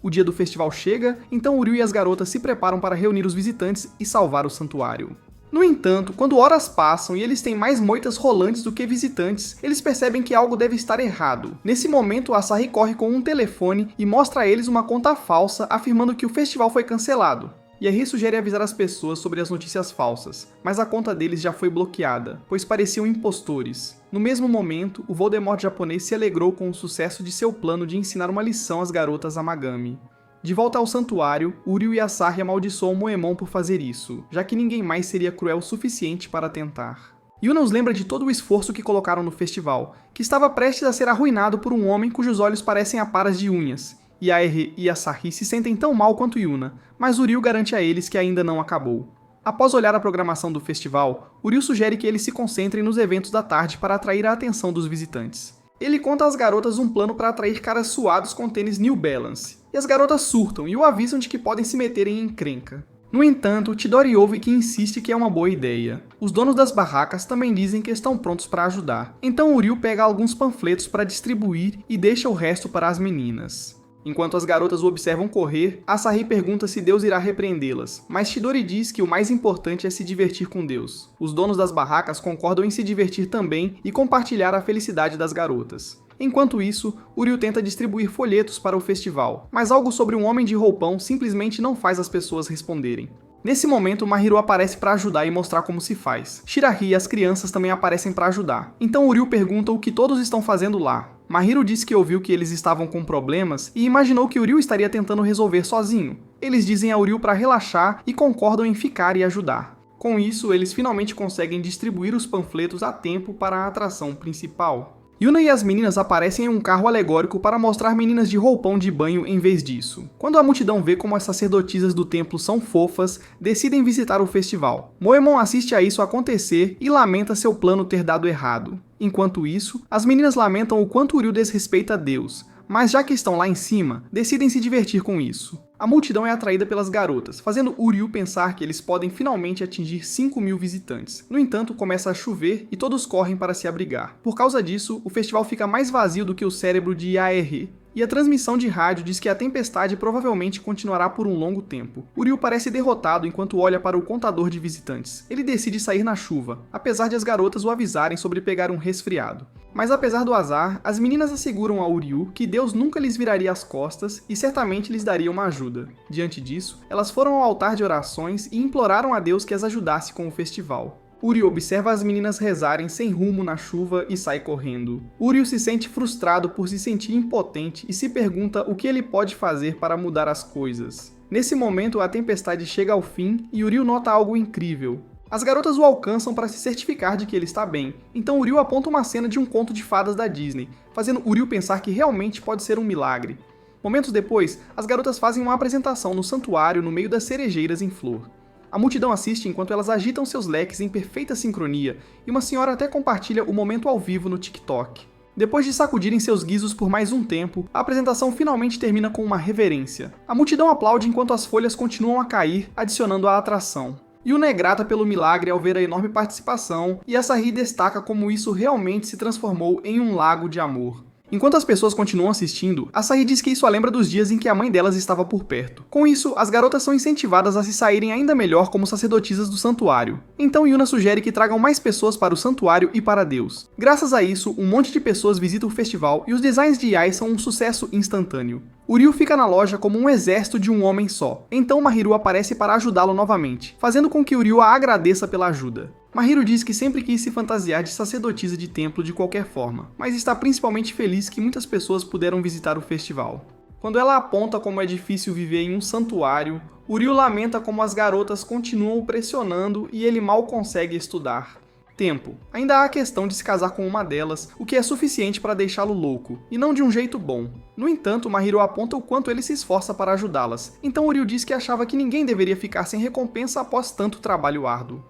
O dia do festival chega, então Uriel e as garotas se preparam para reunir os visitantes e salvar o santuário. No entanto, quando horas passam e eles têm mais moitas rolantes do que visitantes, eles percebem que algo deve estar errado. Nesse momento, Asahi corre com um telefone e mostra a eles uma conta falsa afirmando que o festival foi cancelado. Yair sugere avisar as pessoas sobre as notícias falsas, mas a conta deles já foi bloqueada, pois pareciam impostores. No mesmo momento, o Voldemort japonês se alegrou com o sucesso de seu plano de ensinar uma lição às garotas Amagami. De volta ao santuário, Uriel e Asahi amaldiçoam Moemon por fazer isso, já que ninguém mais seria cruel o suficiente para tentar. Yuna os lembra de todo o esforço que colocaram no festival, que estava prestes a ser arruinado por um homem cujos olhos parecem aparas de unhas. Yair e Asahi se sentem tão mal quanto Yuna, mas Uriel garante a eles que ainda não acabou. Após olhar a programação do festival, Uriel sugere que eles se concentrem nos eventos da tarde para atrair a atenção dos visitantes. Ele conta às garotas um plano para atrair caras suados com tênis New Balance, e as garotas surtam e o avisam de que podem se meterem em encrenca. No entanto, Chidori ouve que insiste que é uma boa ideia. Os donos das barracas também dizem que estão prontos para ajudar, então Uriel pega alguns panfletos para distribuir e deixa o resto para as meninas. Enquanto as garotas o observam correr, Asahi pergunta se Deus irá repreendê-las, mas Chidori diz que o mais importante é se divertir com Deus. Os donos das barracas concordam em se divertir também e compartilhar a felicidade das garotas. Enquanto isso, Uriel tenta distribuir folhetos para o festival, mas algo sobre um homem de roupão simplesmente não faz as pessoas responderem. Nesse momento, Mahiru aparece para ajudar e mostrar como se faz. Shirahi e as crianças também aparecem para ajudar, então Uriel pergunta o que todos estão fazendo lá. Mahiru diz que ouviu que eles estavam com problemas e imaginou que Uriel estaria tentando resolver sozinho. Eles dizem a Uriel para relaxar e concordam em ficar e ajudar. Com isso, eles finalmente conseguem distribuir os panfletos a tempo para a atração principal. Yuna e as meninas aparecem em um carro alegórico para mostrar meninas de roupão de banho em vez disso. Quando a multidão vê como as sacerdotisas do templo são fofas, decidem visitar o festival. Moemon assiste a isso acontecer e lamenta seu plano ter dado errado. Enquanto isso, as meninas lamentam o quanto Uriel desrespeita Deus, mas já que estão lá em cima, decidem se divertir com isso. A multidão é atraída pelas garotas, fazendo Uriel pensar que eles podem finalmente atingir 5.000 visitantes. No entanto, começa a chover e todos correm para se abrigar. Por causa disso, o festival fica mais vazio do que o cérebro de Yair, e a transmissão de rádio diz que a tempestade provavelmente continuará por um longo tempo. Uriel parece derrotado enquanto olha para o contador de visitantes. Ele decide sair na chuva, apesar de as garotas o avisarem sobre pegar um resfriado. Mas apesar do azar, as meninas asseguram a Uriel que Deus nunca lhes viraria as costas e certamente lhes daria uma ajuda. Diante disso, elas foram ao altar de orações e imploraram a Deus que as ajudasse com o festival. Uryu observa as meninas rezarem sem rumo na chuva e sai correndo. Uryu se sente frustrado por se sentir impotente e se pergunta o que ele pode fazer para mudar as coisas. Nesse momento, a tempestade chega ao fim e Uryu nota algo incrível. As garotas o alcançam para se certificar de que ele está bem, então Uryu aponta uma cena de um conto de fadas da Disney, fazendo Uryu pensar que realmente pode ser um milagre. Momentos depois, as garotas fazem uma apresentação no santuário no meio das cerejeiras em flor. A multidão assiste enquanto elas agitam seus leques em perfeita sincronia, e uma senhora até compartilha o momento ao vivo no TikTok. Depois de sacudirem seus guizos por mais um tempo, a apresentação finalmente termina com uma reverência. A multidão aplaude enquanto as folhas continuam a cair, adicionando à atração. Yuna é grata pelo milagre ao ver a enorme participação, e Asahi destaca como isso realmente se transformou em um lago de amor. Enquanto as pessoas continuam assistindo, Asahi diz que isso a lembra dos dias em que a mãe delas estava por perto. Com isso, as garotas são incentivadas a se saírem ainda melhor como sacerdotisas do santuário. Então Yuna sugere que tragam mais pessoas para o santuário e para Deus. Graças a isso, um monte de pessoas visita o festival e os designs de Yae são um sucesso instantâneo. Uryu fica na loja como um exército de um homem só, então Mahiru aparece para ajudá-lo novamente, fazendo com que Uryu a agradeça pela ajuda. Mahiru diz que sempre quis se fantasiar de sacerdotisa de templo de qualquer forma, mas está principalmente feliz que muitas pessoas puderam visitar o festival. Quando ela aponta como é difícil viver em um santuário, Uryu lamenta como as garotas continuam o pressionando e ele mal consegue estudar. Tempo. Ainda há a questão de se casar com uma delas, o que é suficiente para deixá-lo louco, e não de um jeito bom. No entanto, Mahiru aponta o quanto ele se esforça para ajudá-las, então Uryu diz que achava que ninguém deveria ficar sem recompensa após tanto trabalho árduo.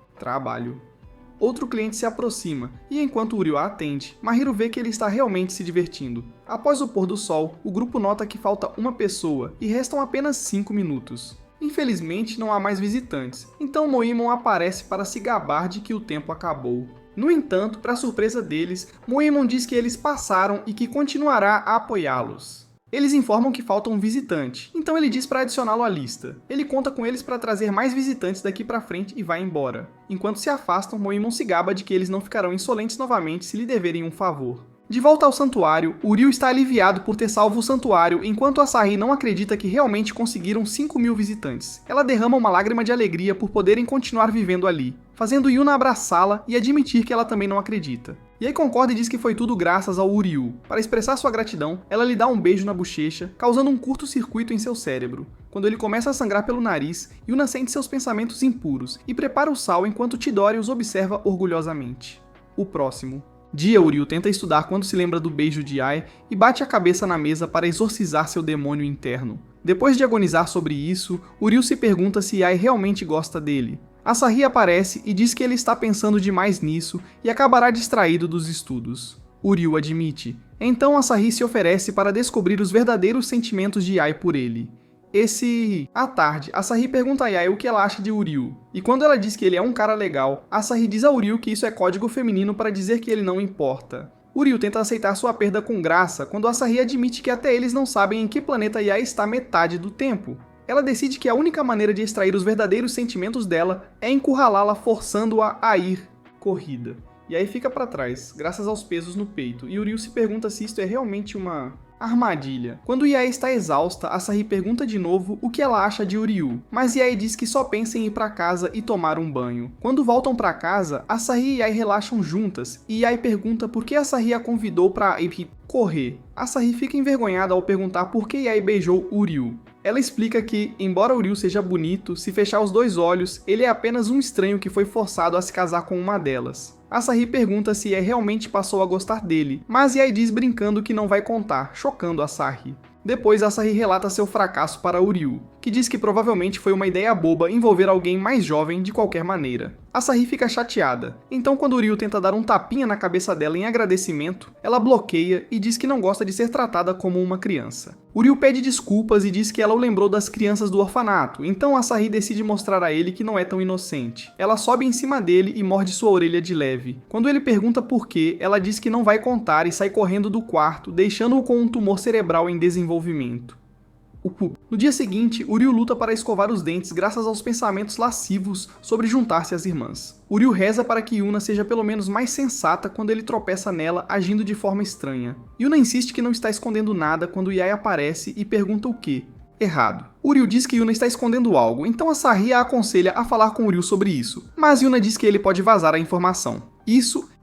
Outro cliente se aproxima, e enquanto Uryu a atende, Mahiru vê que ele está realmente se divertindo. Após o pôr do sol, o grupo nota que falta uma pessoa, e restam apenas 5 minutos. Infelizmente, não há mais visitantes, então Moemon aparece para se gabar de que o tempo acabou. No entanto, para surpresa deles, Moemon diz que eles passaram e que continuará a apoiá-los. Eles informam que falta um visitante, então ele diz para adicioná-lo à lista. Ele conta com eles para trazer mais visitantes daqui para frente e vai embora. Enquanto se afastam, Moemon se gaba de que eles não ficarão insolentes novamente se lhe deverem um favor. De volta ao santuário, Uryu está aliviado por ter salvo o santuário, enquanto Asahi não acredita que realmente conseguiram 5.000 visitantes. Ela derrama uma lágrima de alegria por poderem continuar vivendo ali, fazendo Yuna abraçá-la e admitir que ela também não acredita. E aí concorda e diz que foi tudo graças ao Uryu. Para expressar sua gratidão, ela lhe dá um beijo na bochecha, causando um curto-circuito em seu cérebro. Quando ele começa a sangrar pelo nariz, Yuna sente seus pensamentos impuros e prepara o sal enquanto Chidori os observa orgulhosamente. O próximo. Dia Uryu tenta estudar quando se lembra do beijo de Yae e bate a cabeça na mesa para exorcizar seu demônio interno. Depois de agonizar sobre isso, Uryu se pergunta se Yae realmente gosta dele. Asahi aparece e diz que ele está pensando demais nisso e acabará distraído dos estudos. Uryu admite. Então Asahi se oferece para descobrir os verdadeiros sentimentos de Yae por ele. À tarde, Asahi pergunta a Yae o que ela acha de Uryu, e quando ela diz que ele é um cara legal, Asahi diz a Uryu que isso é código feminino para dizer que ele não importa. Uryu tenta aceitar sua perda com graça quando Asahi admite que até eles não sabem em que planeta Yae está metade do tempo. Ela decide que a única maneira de extrair os verdadeiros sentimentos dela é encurralá-la forçando-a a ir corrida. Yae fica para trás, graças aos pesos no peito, e Uryu se pergunta se isto é realmente uma armadilha. Quando Yae está exausta, Asahi pergunta de novo o que ela acha de Uryu, mas Yae diz que só pensa em ir para casa e tomar um banho. Quando voltam para casa, Asahi e Yae relaxam juntas, e Yae pergunta por que Asahi a convidou para ir correr. Asahi fica envergonhada ao perguntar por que Yae beijou Uryu. Ela explica que, embora Uryu seja bonito, se fechar os dois olhos, ele é apenas um estranho que foi forçado a se casar com uma delas. Asahi pergunta se Yae realmente passou a gostar dele, mas Yae diz brincando que não vai contar, chocando Asahi. Depois, Asahi relata seu fracasso para Uryu, que diz que provavelmente foi uma ideia boba envolver alguém mais jovem de qualquer maneira. Asahi fica chateada, então quando Uryu tenta dar um tapinha na cabeça dela em agradecimento, ela bloqueia e diz que não gosta de ser tratada como uma criança. Uryu pede desculpas e diz que ela o lembrou das crianças do orfanato, então Asahi decide mostrar a ele que não é tão inocente. Ela sobe em cima dele e morde sua orelha de leve. Quando ele pergunta por quê, ela diz que não vai contar e sai correndo do quarto, deixando-o com um tumor cerebral em desenvolvimento. No dia seguinte, Uryu luta para escovar os dentes graças aos pensamentos lascivos sobre juntar-se às irmãs. Uryu reza para que Yuna seja pelo menos mais sensata quando ele tropeça nela agindo de forma estranha. Yuna insiste que não está escondendo nada quando Yae aparece e pergunta o quê. errado. Uryu diz que Yuna está escondendo algo, então Asahi a aconselha a falar com Uryu sobre isso, mas Yuna diz que ele pode vazar a informação.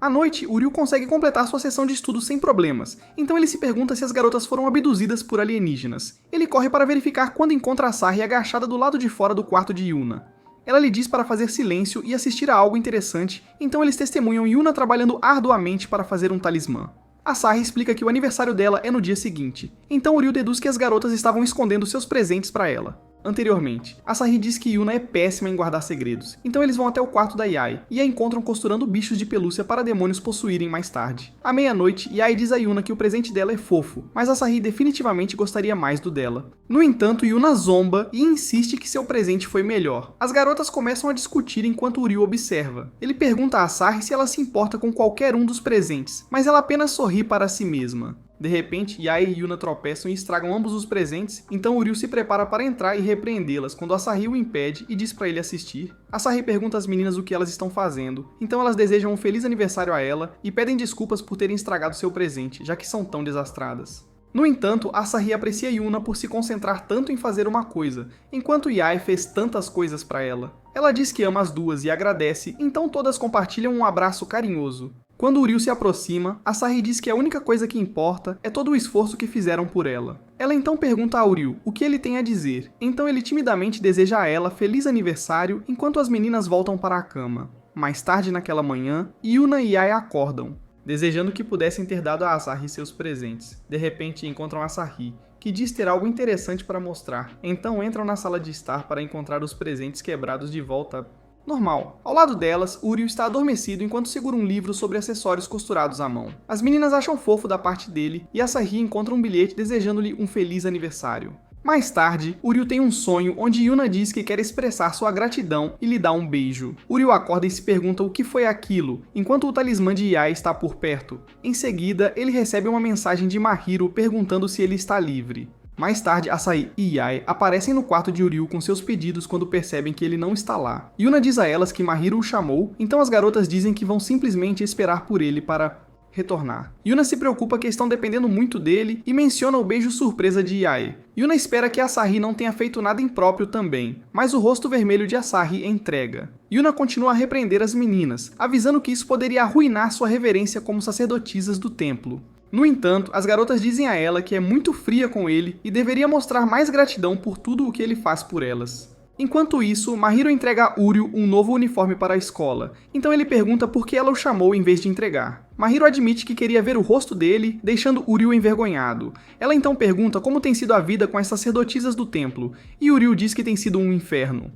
À noite, Uryu consegue completar sua sessão de estudo sem problemas, então ele se pergunta se as garotas foram abduzidas por alienígenas. Ele corre para verificar quando encontra Asahi agachada do lado de fora do quarto de Yuna. Ela lhe diz para fazer silêncio e assistir a algo interessante, então eles testemunham Yuna trabalhando arduamente para fazer um talismã. Asahi explica que o aniversário dela é no dia seguinte, então Uryu deduz que as garotas estavam escondendo seus presentes para ela. Anteriormente, Asahi diz que Yuna é péssima em guardar segredos, então eles vão até o quarto da Yae e a encontram costurando bichos de pelúcia para demônios possuírem mais tarde. À meia-noite, Yae diz a Yuna que o presente dela é fofo, mas Asahi definitivamente gostaria mais do dela. No entanto, Yuna zomba e insiste que seu presente foi melhor. As garotas começam a discutir enquanto Uryu observa. Ele pergunta a Asahi se ela se importa com qualquer um dos presentes, mas ela apenas sorri para si mesma. De repente, Yae e Yuna tropeçam e estragam ambos os presentes, então Uryu se prepara para entrar e repreendê-las quando Asahi o impede e diz para ele assistir. Asahi pergunta às meninas o que elas estão fazendo, então elas desejam um feliz aniversário a ela e pedem desculpas por terem estragado seu presente, já que são tão desastradas. No entanto, Asahi aprecia Yuna por se concentrar tanto em fazer uma coisa, enquanto Yae fez tantas coisas para ela. Ela diz que ama as duas e agradece, então todas compartilham um abraço carinhoso. Quando Uryu se aproxima, Asahi diz que a única coisa que importa é todo o esforço que fizeram por ela. Ela então pergunta a Uryu o que ele tem a dizer, então ele timidamente deseja a ela feliz aniversário enquanto as meninas voltam para a cama. Mais tarde naquela manhã, Yuna e Yae acordam, desejando que pudessem ter dado a Asahi seus presentes. De repente encontram Asahi, que diz ter algo interessante para mostrar, então entram na sala de estar para encontrar os presentes quebrados de volta normal. Ao lado delas, Uryu está adormecido enquanto segura um livro sobre acessórios costurados à mão. As meninas acham fofo da parte dele e Asahi encontra um bilhete desejando-lhe um feliz aniversário. Mais tarde, Uryu tem um sonho onde Yuna diz que quer expressar sua gratidão e lhe dá um beijo. Uryu acorda e se pergunta o que foi aquilo, enquanto o talismã de Yae está por perto. Em seguida, ele recebe uma mensagem de Mahiro perguntando se ele está livre. Mais tarde, Asahi e Yae aparecem no quarto de Uryu com seus pedidos quando percebem que ele não está lá. Yuna diz a elas que Mahiro o chamou, então as garotas dizem que vão simplesmente esperar por ele para retornar. Yuna se preocupa que estão dependendo muito dele e menciona o beijo surpresa de Yae. Yuna espera que Asahi não tenha feito nada impróprio também, mas o rosto vermelho de Asahi entrega. Yuna continua a repreender as meninas, avisando que isso poderia arruinar sua reverência como sacerdotisas do templo. No entanto, as garotas dizem a ela que é muito fria com ele e deveria mostrar mais gratidão por tudo o que ele faz por elas. Enquanto isso, Mahiro entrega a Uryu um novo uniforme para a escola, então ele pergunta por que ela o chamou em vez de entregar. Mahiro admite que queria ver o rosto dele, deixando Uryu envergonhado. Ela então pergunta como tem sido a vida com as sacerdotisas do templo, e Uryu diz que tem sido um inferno.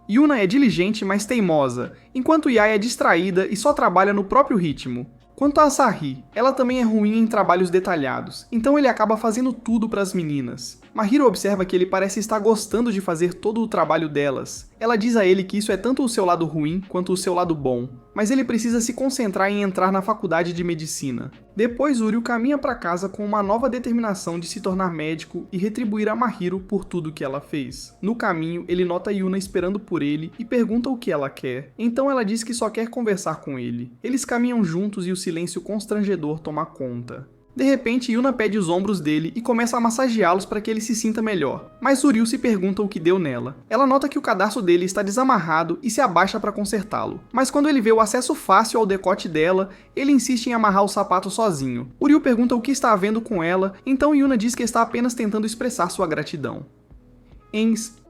Yuna é diligente, mas teimosa, enquanto Yae é distraída e só trabalha no próprio ritmo. Quanto a Asahi, ela também é ruim em trabalhos detalhados, então ele acaba fazendo tudo para as meninas. Mahiro observa que ele parece estar gostando de fazer todo o trabalho delas. Ela diz a ele que isso é tanto o seu lado ruim quanto o seu lado bom, mas ele precisa se concentrar em entrar na faculdade de medicina. Depois, Uryu caminha para casa com uma nova determinação de se tornar médico e retribuir a Mahiro por tudo que ela fez. No caminho, ele nota Yuna esperando por ele e pergunta o que ela quer, então ela diz que só quer conversar com ele. Eles caminham juntos e o silêncio constrangedor toma conta. De repente, Yuna pede os ombros dele e começa a massageá-los para que ele se sinta melhor, mas Uryu se pergunta o que deu nela. Ela nota que o cadarço dele está desamarrado e se abaixa para consertá-lo, mas quando ele vê o acesso fácil ao decote dela, ele insiste em amarrar o sapato sozinho. Uryu pergunta o que está havendo com ela, então Yuna diz que está apenas tentando expressar sua gratidão.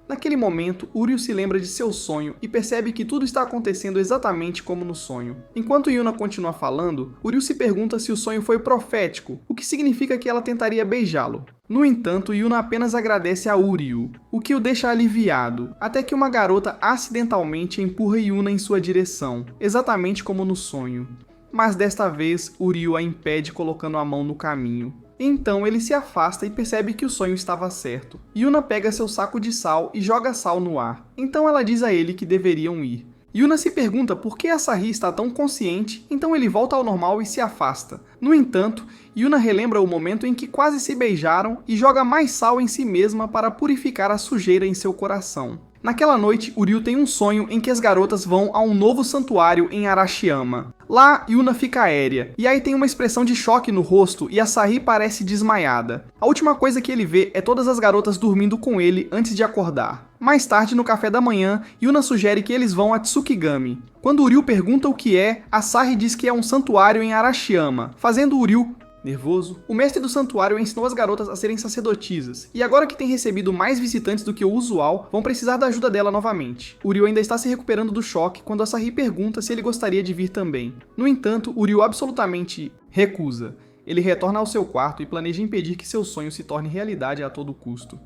Naquele momento, Uryu se lembra de seu sonho e percebe que tudo está acontecendo exatamente como no sonho. Enquanto Yuna continua falando, Uryu se pergunta se o sonho foi profético, o que significa que ela tentaria beijá-lo. No entanto, Yuna apenas agradece a Uryu, o que o deixa aliviado, até que uma garota acidentalmente empurra Yuna em sua direção, exatamente como no sonho. Mas desta vez, Uryu a impede colocando a mão no caminho. Então ele se afasta e percebe que o sonho estava certo. Yuna pega seu saco de sal e joga sal no ar. Então ela diz a ele que deveriam ir. Yuna se pergunta por que Asahi está tão consciente, então ele volta ao normal e se afasta. No entanto, Yuna relembra o momento em que quase se beijaram e joga mais sal em si mesma para purificar a sujeira em seu coração. Naquela noite, Uryu tem um sonho em que as garotas vão a um novo santuário em Arashiyama. Lá, Yuna fica aérea, e aí tem uma expressão de choque no rosto e Asahi parece desmaiada. A última coisa que ele vê é todas as garotas dormindo com ele antes de acordar. Mais tarde, no café da manhã, Yuna sugere que eles vão a Tsukigami. Quando Uryu pergunta o que é, Asahi diz que é um santuário em Arashiyama, fazendo Uryu nervoso. O mestre do santuário ensinou as garotas a serem sacerdotisas, e agora que tem recebido mais visitantes do que o usual, vão precisar da ajuda dela novamente. Uryu ainda está se recuperando do choque quando Asahi pergunta se ele gostaria de vir também. No entanto, Uryu absolutamente recusa. Ele retorna ao seu quarto e planeja impedir que seu sonho se torne realidade a todo custo.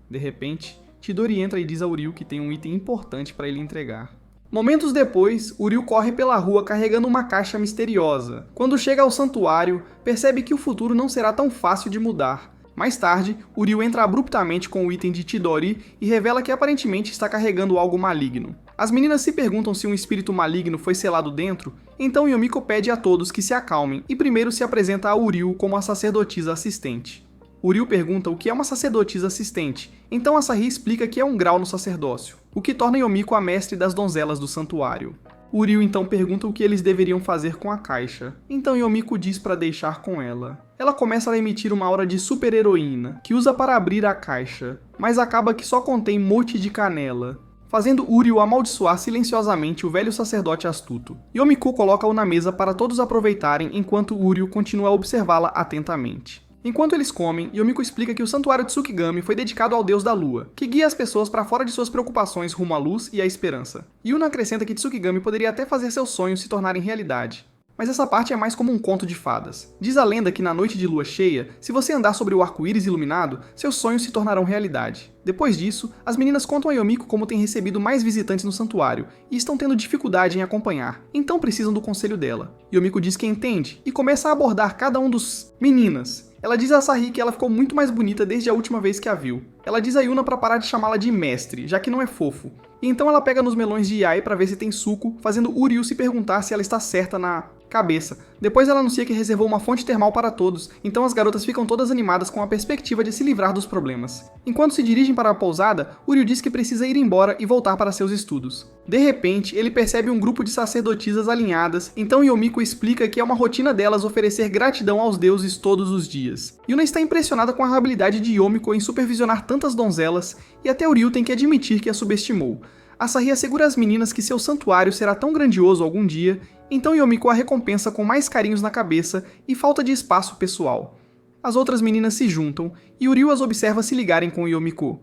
De repente, Chidori entra e diz a Uryu que tem um item importante para ele entregar. Momentos depois, Uryu corre pela rua carregando uma caixa misteriosa. Quando chega ao santuário, percebe que o futuro não será tão fácil de mudar. Mais tarde, Uryu entra abruptamente com o item de Chidori e revela que aparentemente está carregando algo maligno. As meninas se perguntam se um espírito maligno foi selado dentro, então Yomiko pede a todos que se acalmem e primeiro se apresenta a Uryu como a sacerdotisa assistente. Uryu pergunta o que é uma sacerdotisa assistente, então Asahi explica que é um grau no sacerdócio, o que torna Yomiko a mestre das donzelas do santuário. Uryu então pergunta o que eles deveriam fazer com a caixa, então Yomiko diz para deixar com ela. Ela começa a emitir uma aura de super-heroína, que usa para abrir a caixa, mas acaba que só contém mote de canela, fazendo Uryu amaldiçoar silenciosamente o velho sacerdote astuto. Yomiko coloca-o na mesa para todos aproveitarem enquanto Uryu continua a observá-la atentamente. Enquanto eles comem, Yomiko explica que o santuário Tsukigami foi dedicado ao deus da lua, que guia as pessoas para fora de suas preocupações rumo à luz e à esperança. Yuna acrescenta que Tsukigami poderia até fazer seus sonhos se tornarem realidade. Mas essa parte é mais como um conto de fadas. Diz a lenda que na noite de lua cheia, se você andar sobre o arco-íris iluminado, seus sonhos se tornarão realidade. Depois disso, as meninas contam a Yomiko como tem recebido mais visitantes no santuário e estão tendo dificuldade em acompanhar, então precisam do conselho dela. Yomiko diz que entende e começa a abordar cada um dos meninas. Ela diz a Asahi que ela ficou muito mais bonita desde a última vez que a viu. Ela diz a Yuna para parar de chamá-la de mestre, já que não é fofo. E então ela pega nos melões de Yae para ver se tem suco, fazendo Uryu se perguntar se ela está certa na cabeça. Depois ela anuncia que reservou uma fonte termal para todos, então as garotas ficam todas animadas com a perspectiva de se livrar dos problemas. Enquanto se dirigem para a pousada, Uryu diz que precisa ir embora e voltar para seus estudos. De repente, ele percebe um grupo de sacerdotisas alinhadas, então Yomiko explica que é uma rotina delas oferecer gratidão aos deuses todos os dias. Yuna está impressionada com a habilidade de Yomiko em supervisionar tantas donzelas, e até Uryu tem que admitir que a subestimou. Asahi assegura às meninas que seu santuário será tão grandioso algum dia, então Yomiko a recompensa com mais carinhos na cabeça e falta de espaço pessoal. As outras meninas se juntam, e Uryu as observa se ligarem com Yomiko.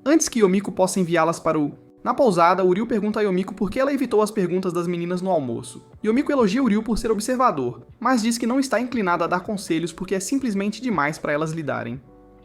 Antes que Yomiko possa enviá-las para o... Na pousada, Uryu pergunta a Yomiko por que ela evitou as perguntas das meninas no almoço. Yomiko elogia Uryu por ser observador, mas diz que não está inclinada a dar conselhos porque é simplesmente demais para elas lidarem.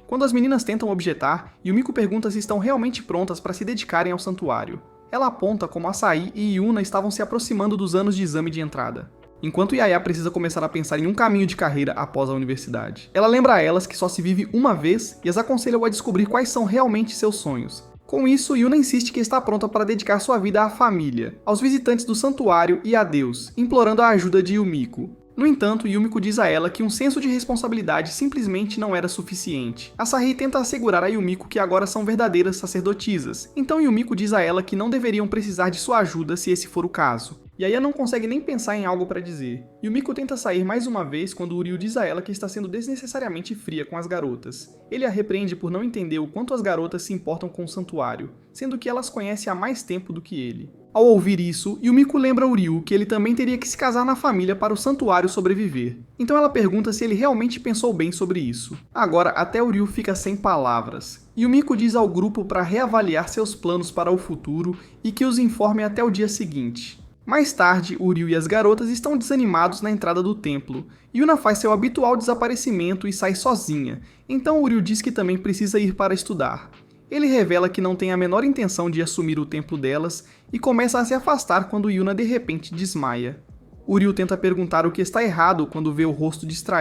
Quando as meninas tentam objetar, Yomiko pergunta se estão realmente prontas para se dedicarem ao santuário. Ela aponta como Asahi e Yuna estavam se aproximando dos anos de exame de entrada, enquanto Yaya precisa começar a pensar em um caminho de carreira após a universidade. Ela lembra a elas que só se vive uma vez e as aconselha a descobrir quais são realmente seus sonhos. Com isso, Yuna insiste que está pronta para dedicar sua vida à família, aos visitantes do santuário e a Deus, implorando a ajuda de Yumiko. No entanto, Yumiko diz a ela que um senso de responsabilidade simplesmente não era suficiente. Asahi tenta assegurar a Yumiko que agora são verdadeiras sacerdotisas, então Yumiko diz a ela que não deveriam precisar de sua ajuda se esse for o caso. Yaya não consegue nem pensar em algo para dizer. Yumiko tenta sair mais uma vez quando Uryu diz a ela que está sendo desnecessariamente fria com as garotas. Ele a repreende por não entender o quanto as garotas se importam com o santuário, sendo que elas conhecem há mais tempo do que ele. Ao ouvir isso, Yumiko lembra a Uryu que ele também teria que se casar na família para o santuário sobreviver. Então ela pergunta se ele realmente pensou bem sobre isso. Agora, até Uryu fica sem palavras. Yumiko diz ao grupo para reavaliar seus planos para o futuro e que os informe até o dia seguinte. Mais tarde, Uryu e as garotas estão desanimados na entrada do templo. Yuna faz seu habitual desaparecimento e sai sozinha, então Uryu diz que também precisa ir para estudar. Ele revela que não tem a menor intenção de assumir o templo delas e começa a se afastar quando Yuna de repente desmaia. Uryu tenta perguntar o que está errado quando vê o rosto distraído